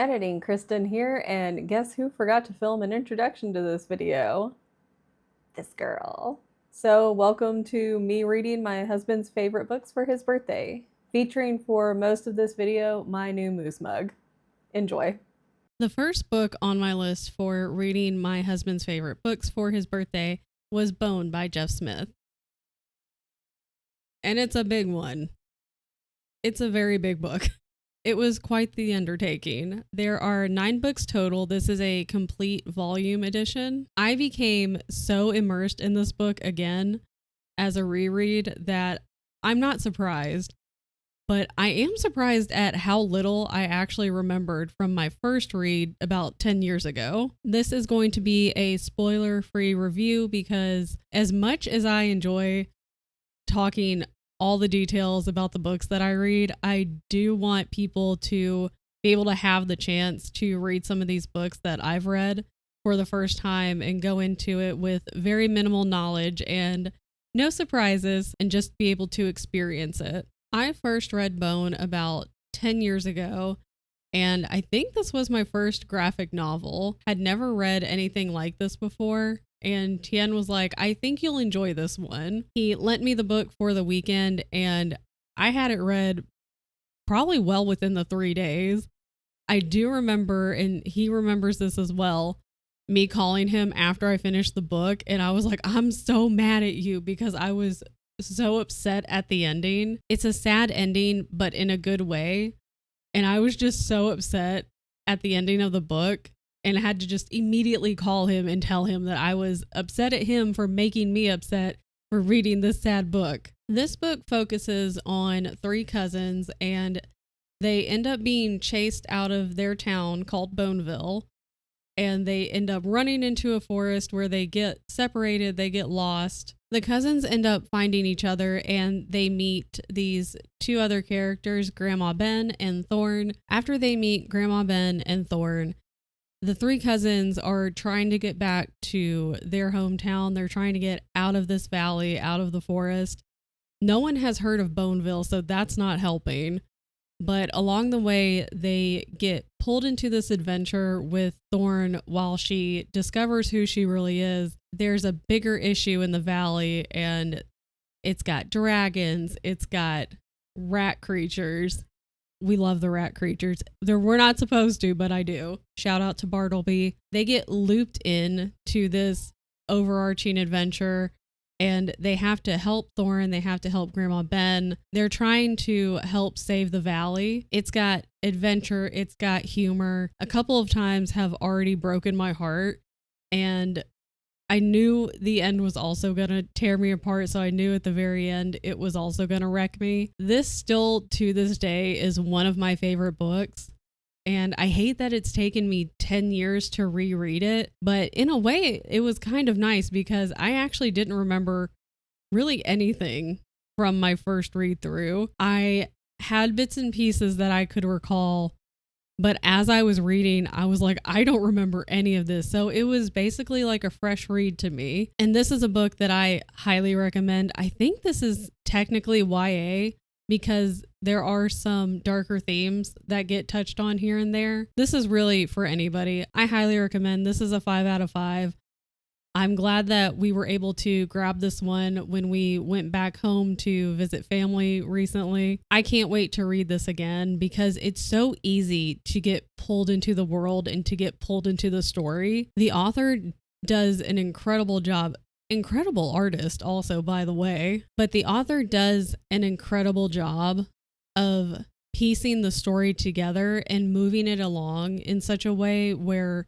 Editing Kristen here, and guess who forgot to film an introduction to this video? This girl. So, welcome to me reading my husband's favorite books for his birthday, featuring for most of this video my new moose mug. Enjoy. The first book on my list for reading my husband's favorite books for his birthday was Bone by Jeff Smith. And it's a big one. It's a very big book. It was quite the undertaking. There are 9 books total. This is a complete volume edition. I became so immersed in this book again as a reread that I'm not surprised, but I am surprised at how little I actually remembered from my first read about 10 years ago. This is going to be a spoiler-free review because as much as I enjoy talking all the details about the books that I read, I do want people to be able to have the chance to read some of these books that I've read for the first time and go into it with very minimal knowledge and no surprises and just be able to experience it. I first read Bone about 10 years ago, and I think this was my first graphic novel. Had never read anything like this before. And Thien was like, I think you'll enjoy this one. He lent me the book for the weekend, and I had it read probably well within the 3 days. I do remember, and he remembers this as well, me calling him after I finished the book, and I was like, I'm so mad at you because I was so upset at the ending. It's a sad ending, but in a good way. And I was just so upset at the ending of the book and I had to just immediately call him and tell him that I was upset at him for making me upset for reading this sad book. This book focuses on 3 cousins, and they end up being chased out of their town called Boneville, and they end up running into a forest where they get separated, they get lost. The cousins end up finding each other, and they meet these 2 other characters, Grandma Ben and Thorn. After they meet Grandma Ben and Thorn, the 3 cousins are trying to get back to their hometown. They're trying to get out of this valley, out of the forest. No one has heard of Boneville, so that's not helping. But along the way, they get pulled into this adventure with Thorn while she discovers who she really is. There's a bigger issue in the valley, and it's got dragons, it's got rat creatures. We love the rat creatures. We're not supposed to, but I do. Shout out to Bartleby. They get looped in to this overarching adventure, and they have to help Thorn. They have to help Grandma Ben. They're trying to help save the valley. It's got adventure. It's got humor. A couple of times have already broken my heart, and I knew the end was also going to tear me apart, so I knew at the very end it was also going to wreck me. This still, to this day, is one of my favorite books, and I hate that it's taken me 10 years to reread it, but in a way, it was kind of nice because I actually didn't remember really anything from my first read through. I had bits and pieces that I could recall, but as I was reading, I was like, I don't remember any of this. So it was basically like a fresh read to me. And this is a book that I highly recommend. I think this is technically YA because there are some darker themes that get touched on here and there. This is really for anybody. I highly recommend. This is a 5 out of 5. I'm glad that we were able to grab this one when we went back home to visit family recently. I can't wait to read this again because it's so easy to get pulled into the world and to get pulled into the story. The author does an incredible job. Incredible artist also, by the way. But the author does an incredible job of piecing the story together and moving it along in such a way where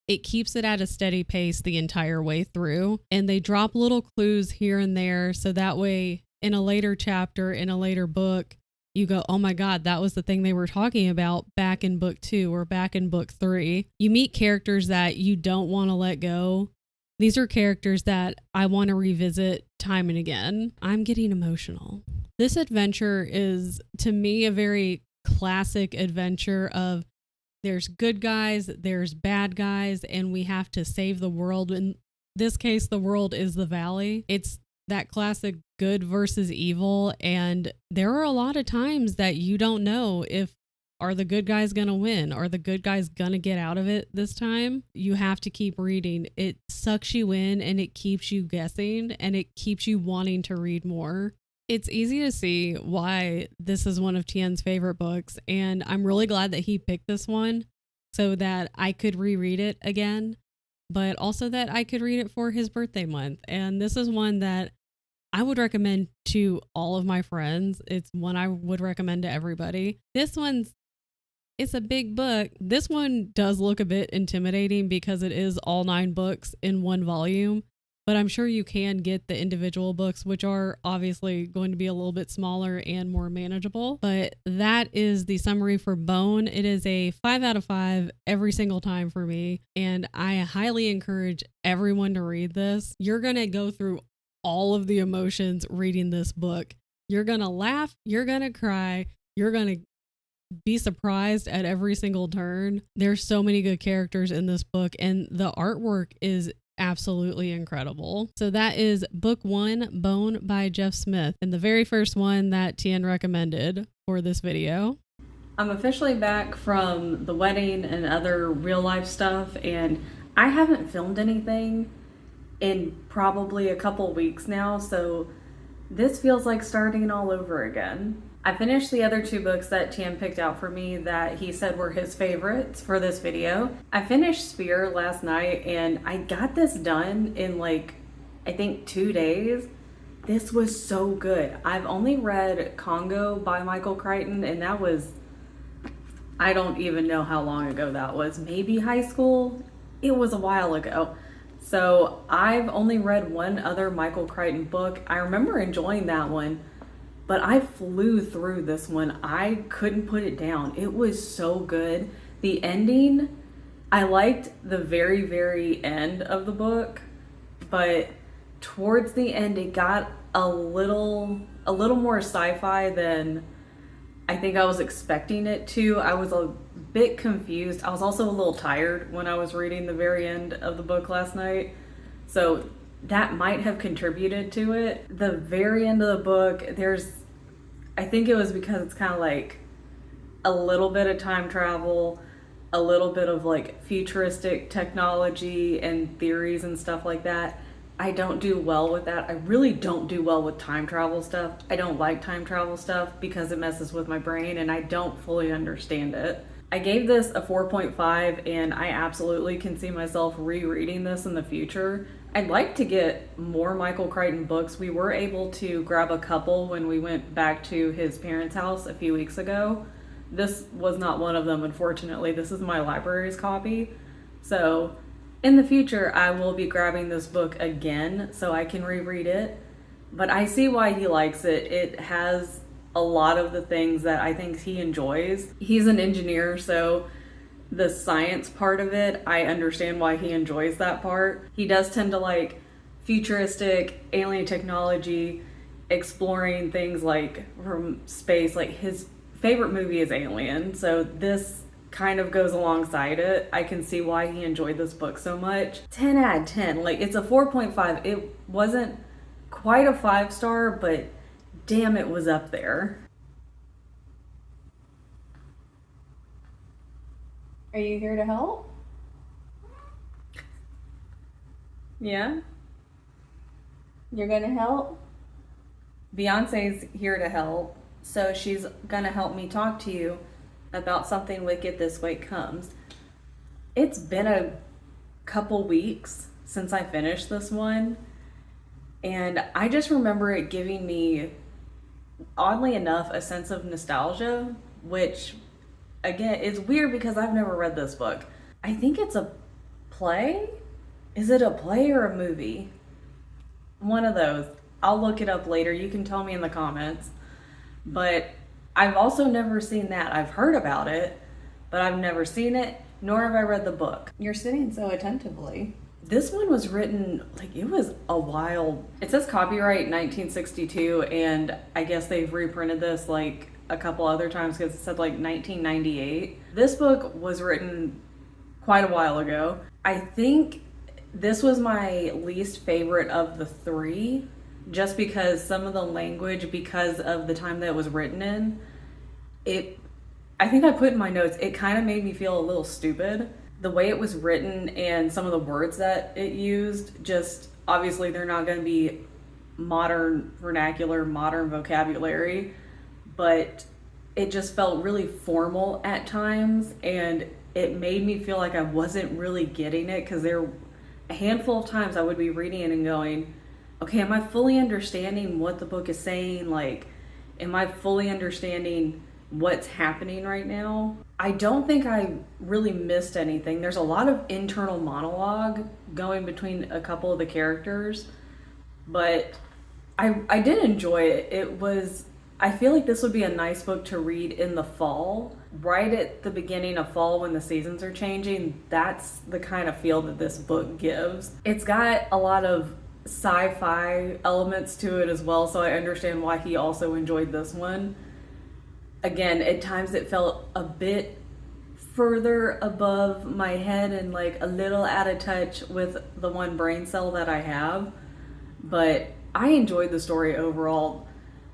it keeps it at a steady pace the entire way through. And they drop little clues here and there. So that way, in a later chapter, in a later book, you go, oh my God, that was the thing they were talking about back in book 2 or back in book 3. You meet characters that you don't want to let go. These are characters that I want to revisit time and again. I'm getting emotional. This adventure is, to me, a very classic adventure of there's good guys, there's bad guys, and we have to save the world. In this case, the world is the valley. It's that classic good versus evil. And there are a lot of times that you don't know if are the good guys gonna win? Are the good guys gonna get out of it this time? You have to keep reading. It sucks you in and it keeps you guessing and it keeps you wanting to read more. It's easy to see why this is one of Thien's favorite books, and I'm really glad that he picked this one so that I could reread it again, but also that I could read it for his birthday month. And this is one that I would recommend to all of my friends. It's one I would recommend to everybody. It's a big book. This one does look a bit intimidating because it is all 9 books in one volume, but I'm sure you can get the individual books, which are obviously going to be a little bit smaller and more manageable. But that is the summary for Bone. It is a 5 out of 5 every single time for me, and I highly encourage everyone to read this. You're going to go through all of the emotions reading this book. You're going to laugh, you're going to cry, you're going to be surprised at every single turn. There's so many good characters in this book, and the artwork is absolutely incredible. So that is book 1, Bone by Jeff Smith, and the very first one that Thien recommended for this video. I'm officially back from the wedding and other real life stuff, and I haven't filmed anything in probably a couple weeks now, so this feels like starting all over again. I finished the other 2 books that Thien picked out for me that he said were his favorites for this video. I finished Sphere last night and I got this done in like, I think 2 days. This was so good. I've only read Congo by Michael Crichton, and that was, I don't even know how long ago that was. Maybe high school? It was a while ago. So I've only read one other Michael Crichton book. I remember enjoying that one, but I flew through this one. I couldn't put it down. It was so good. The ending, I liked the very, very end of the book, but towards the end it got a little more sci-fi than I think I was expecting it to. I was a bit confused. I was also a little tired when I was reading the very end of the book last night, so that might have contributed to it. The very end of the book, I think it was because it's kind of like a little bit of time travel, a little bit of like futuristic technology and theories and stuff like that. I don't do well with that. I really don't do well with time travel stuff. I don't like time travel stuff because it messes with my brain and I don't fully understand it. I gave this a 4.5 and I absolutely can see myself rereading this in the future. I'd like to get more Michael Crichton books. We were able to grab a couple when we went back to his parents' house a few weeks ago. This was not one of them, unfortunately. This is my library's copy. So in the future, I will be grabbing this book again so I can reread it. But I see why he likes it. It has a lot of the things that I think he enjoys. He's an engineer, so the science part of it, I understand why he enjoys that part. He does tend to like futuristic alien technology, exploring things like from space. Like his favorite movie is Alien, so this kind of goes alongside it. I can see why he enjoyed this book so much. 10 out of 10. Like, it's a 4.5. It wasn't quite a 5-star, but damn, it was up there. Are you here to help? Yeah? You're gonna help? Beyonce's here to help, so she's gonna help me talk to you about Something Wicked This Way Comes. It's been a couple weeks since I finished this one, and I just remember it giving me, oddly enough, a sense of nostalgia, which again is weird because I've never read this book. I think it's a play. Is it a play or a movie? One of those. I'll look it up later. You can tell me in the comments. But I've also never seen that. I've heard about it, but I've never seen it, nor have I read the book. You're sitting so attentively. This one was written, like, it was a while. It says copyright 1962, and I guess they've reprinted this like a couple other times because it said like 1998. This book was written quite a while ago. I think this was my least favorite of the three, just because some of the language, because of the time that it was written in, I think I put in my notes, it kind of made me feel a little stupid. The way it was written and some of the words that it used, just obviously they're not going to be modern vernacular, modern vocabulary, but it just felt really formal at times, and it made me feel like I wasn't really getting it, because there were a handful of times I would be reading it and going, okay, am I fully understanding what the book is saying? Like, am I fully understanding what's happening right now? I don't think I really missed anything. There's a lot of internal monologue going between a couple of the characters, but I did enjoy it. I feel like this would be a nice book to read in the fall, right at the beginning of fall when the seasons are changing. That's the kind of feel that this book gives. It's got a lot of sci-fi elements to it as well, so I understand why he also enjoyed this one. Again, at times it felt a bit further above my head and like a little out of touch with the one brain cell that I have, but I enjoyed the story overall.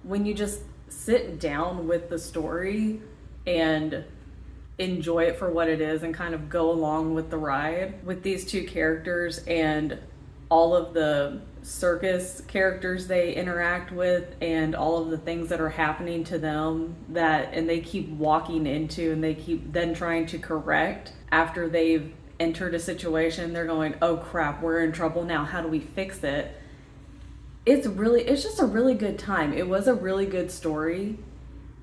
When you just sit down with the story and enjoy it for what it is and kind of go along with the ride with these two characters and all of the circus characters they interact with and all of the things that are happening to them and they keep walking into and they keep then trying to correct after they've entered a situation. They're going, oh crap, we're in trouble now, how do we fix it? It's just a really good time. It was a really good story.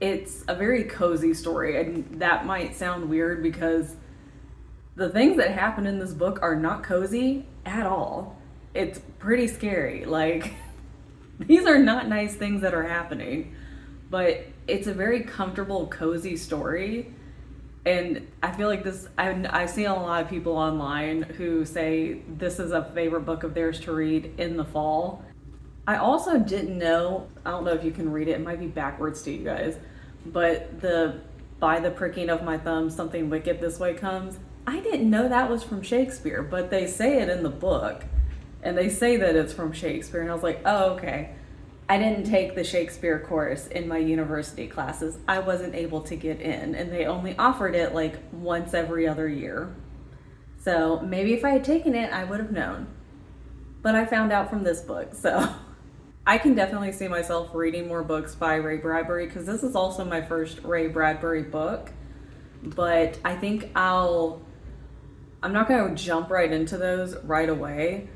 It's a very cozy story, and that might sound weird because the things that happen in this book are not cozy at all. It's pretty scary. Like, these are not nice things that are happening, but it's a very comfortable, cozy story. And I feel like I've seen a lot of people online who say this is a favorite book of theirs to read in the fall. I also didn't know, I don't know if you can read it, it might be backwards to you guys, but by the pricking of my thumb, something wicked this way comes. I didn't know that was from Shakespeare, but they say it in the book, and they say that it's from Shakespeare, and I was like, oh, okay. I didn't take the Shakespeare course in my university classes. I wasn't able to get in, and they only offered it like once every other year. So maybe if I had taken it, I would have known. But I found out from this book, so I can definitely see myself reading more books by Ray Bradbury, because this is also my first Ray Bradbury book. But I think I'm not going to jump right into those right away.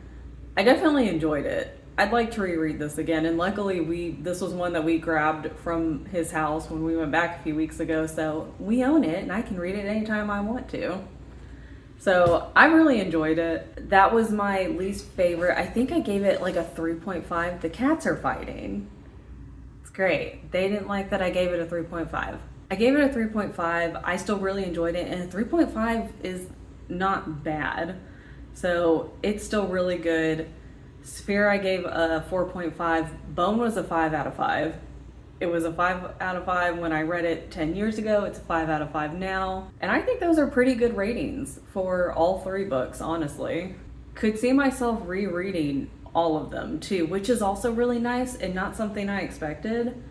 I definitely enjoyed it. I'd like to reread this again, and luckily this was one that we grabbed from his house when we went back a few weeks ago, so we own it and I can read it anytime I want to. So I really enjoyed it. That was my least favorite. I think I gave it like a 3.5. The cats are fighting. It's great. They didn't like that I gave it a 3.5. I gave it a 3.5. I still really enjoyed it, and a 3.5 is not bad. So it's still really good. Sphere I gave a 4.5. Bone was a 5 out of 5. It was a 5 out of 5 when I read it 10 years ago. It's a 5 out of 5 now. And I think those are pretty good ratings for all three books, honestly. Could see myself rereading all of them too, which is also really nice and not something I expected.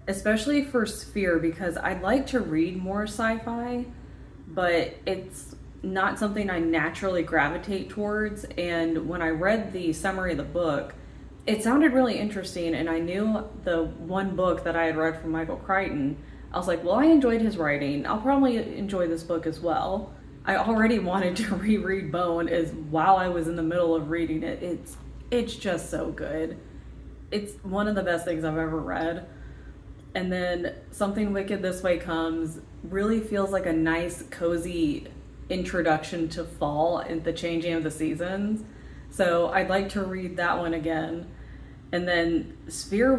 Especially for Sphere, because I'd like to read more sci-fi, but it's not something I naturally gravitate towards. And when I read the summary of the book, it sounded really interesting, and I knew the one book that I had read from Michael Crichton. I was like, well, I enjoyed his writing. I'll probably enjoy this book as well. I already wanted to reread Bone while I was in the middle of reading it. It's just so good. It's one of the best things I've ever read. And then Something Wicked This Way Comes really feels like a nice, cozy introduction to fall and the changing of the seasons. So I'd like to read that one again. And then Sphere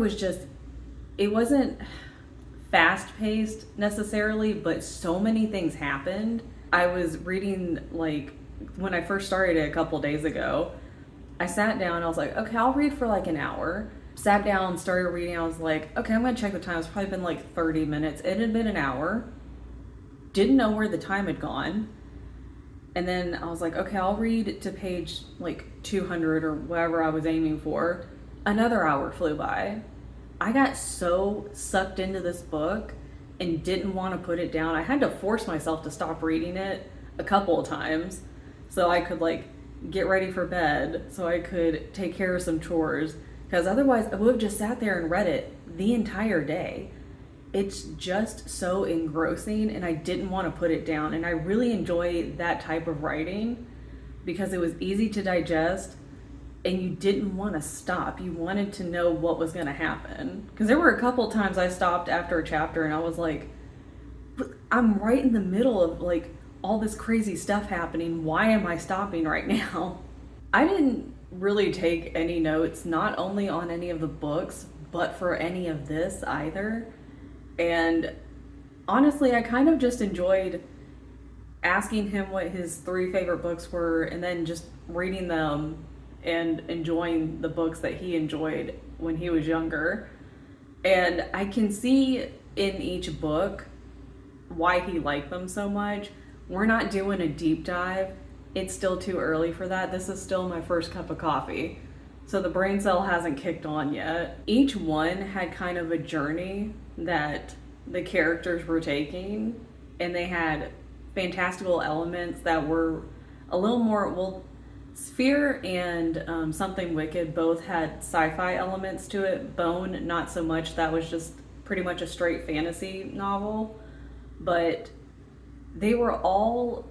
it wasn't fast-paced necessarily, but so many things happened. I was reading, like, when I first started it a couple days ago, I sat down, I was like, okay, I'll read for like an hour. Sat down, started reading, I was like, okay, I'm gonna check the time. It's probably been like 30 minutes. It had been an hour. Didn't know where the time had gone. And then I was like, okay, I'll read to page like 200 or whatever I was aiming for. Another hour flew by. I got so sucked into this book, and didn't want to put it down. I had to force myself to stop reading it a couple of times so I could like get ready for bed, so I could take care of some chores, because otherwise I would have just sat there and read it the entire day. It's just so engrossing, and I didn't want to put it down. And I really enjoy that type of writing because it was easy to digest and you didn't want to stop. You wanted to know what was going to happen. Because there were a couple times I stopped after a chapter and I was like, I'm right in the middle of like all this crazy stuff happening. Why am I stopping right now? I didn't really take any notes, not only on any of the books, but for any of this either. And honestly, I kind of just enjoyed asking him what his 3 favorite books were and then just reading them and enjoying the books that he enjoyed when he was younger. And I can see in each book why he liked them so much. We're not doing a deep dive. It's still too early for that. This is still my first cup of coffee. So the brain cell hasn't kicked on yet. Each one had kind of a journey that the characters were taking, and they had fantastical elements that were a little more, well, Sphere and Something Wicked both had sci-fi elements to it. Bone, not so much. That was just pretty much a straight fantasy novel. But they were all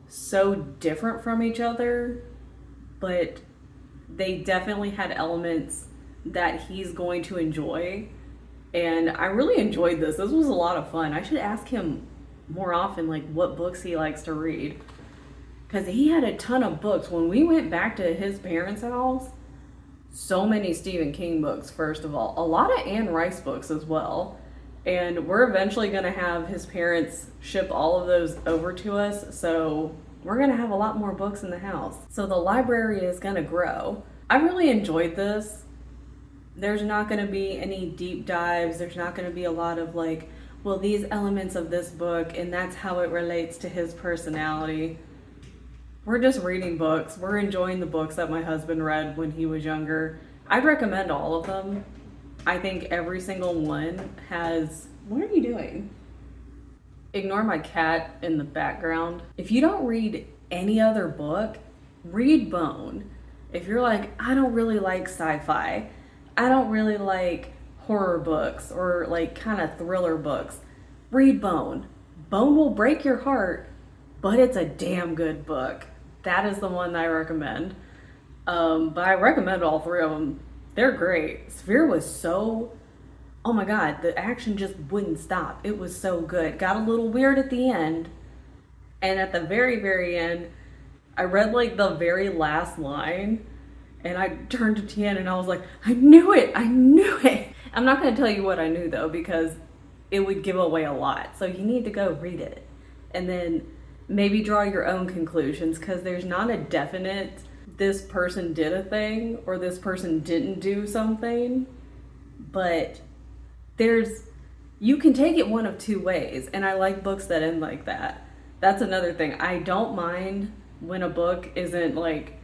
so different from each other, but they definitely had elements that he's going to enjoy. And I really enjoyed this. This was a lot of fun. I should ask him more often, like, what books he likes to read. Because he had a ton of books. When we went back to his parents' house, so many Stephen King books, first of all. A lot of Anne Rice books as well. And we're eventually going to have his parents ship all of those over to us. So we're going to have a lot more books in the house. So the library is going to grow. I really enjoyed this. There's not going to be any deep dives. There's not going to be a lot of like, well, these elements of this book and that's how it relates to his personality. We're just reading books. We're enjoying the books that my husband read when he was younger. I'd recommend all of them. I think every single one has... What are you doing? Ignore my cat in the background. If you don't read any other book, read Bone. If you're like, I don't really like sci-fi, I don't really like horror books or like kind of thriller books, read Bone. Bone will break your heart, but it's a damn good book. That is the one that I recommend. But I recommend all 3 of them. They're great. Sphere was so... Oh my god, the action just wouldn't stop. It was so good. Got a little weird at the end. And at the very, very end, I read like the very last line. And I turned to Thien and I was like, I knew it! I knew it! I'm not going to tell you what I knew though, because it would give away a lot. So you need to go read it. And then maybe draw your own conclusions, because there's not a definite this person did a thing or this person didn't do something, but you can take it one of 2 ways, and I like books that end like that. That's another thing. I don't mind when a book isn't like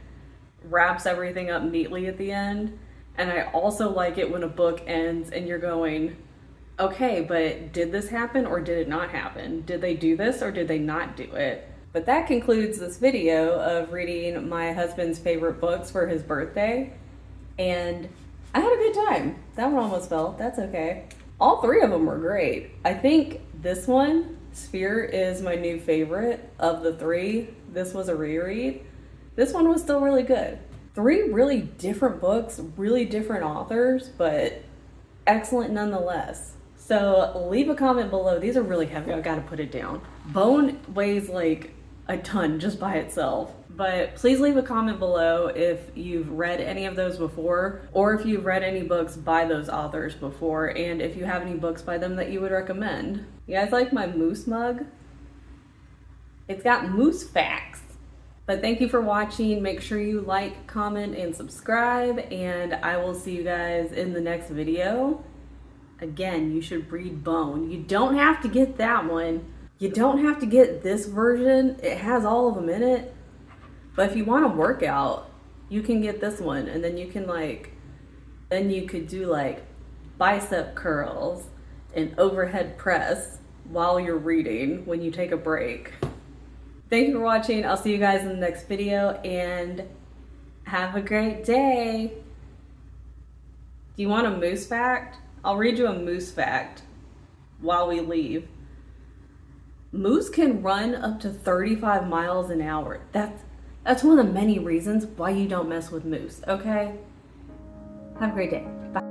wraps everything up neatly at the end, and I also like it when a book ends and you're going, okay, but did this happen or did it not happen? Did they do this or did they not do it? But that concludes this video of reading my husband's favorite books for his birthday. And I had a good time. That one almost fell. That's okay. All 3 of them were great. I think this one, Sphere, is my new favorite of the 3. This was a reread. This one was still really good. 3 really different books, really different authors, but excellent nonetheless. So leave a comment below. These are really heavy. I gotta put it down. Bone weighs like a ton just by itself. But please leave a comment below if you've read any of those before, or if you've read any books by those authors before, and if you have any books by them that you would recommend. You guys like my moose mug? It's got moose facts. But thank you for watching. Make sure you like, comment, and subscribe, and I will see you guys in the next video. Again, you should read Bone. You don't have to get that one. You don't have to get this version. It has all of them in it. But if you want to work out, you can get this one, and then you can then you could do like bicep curls and overhead press while you're reading when you take a break. Thank you for watching. I'll see you guys in the next video, and have a great day. Do you want a moose fact? I'll read you a moose fact while we leave. Moose can run up to 35 miles an hour. That's one of the many reasons why you don't mess with moose, okay? Have a great day. Bye.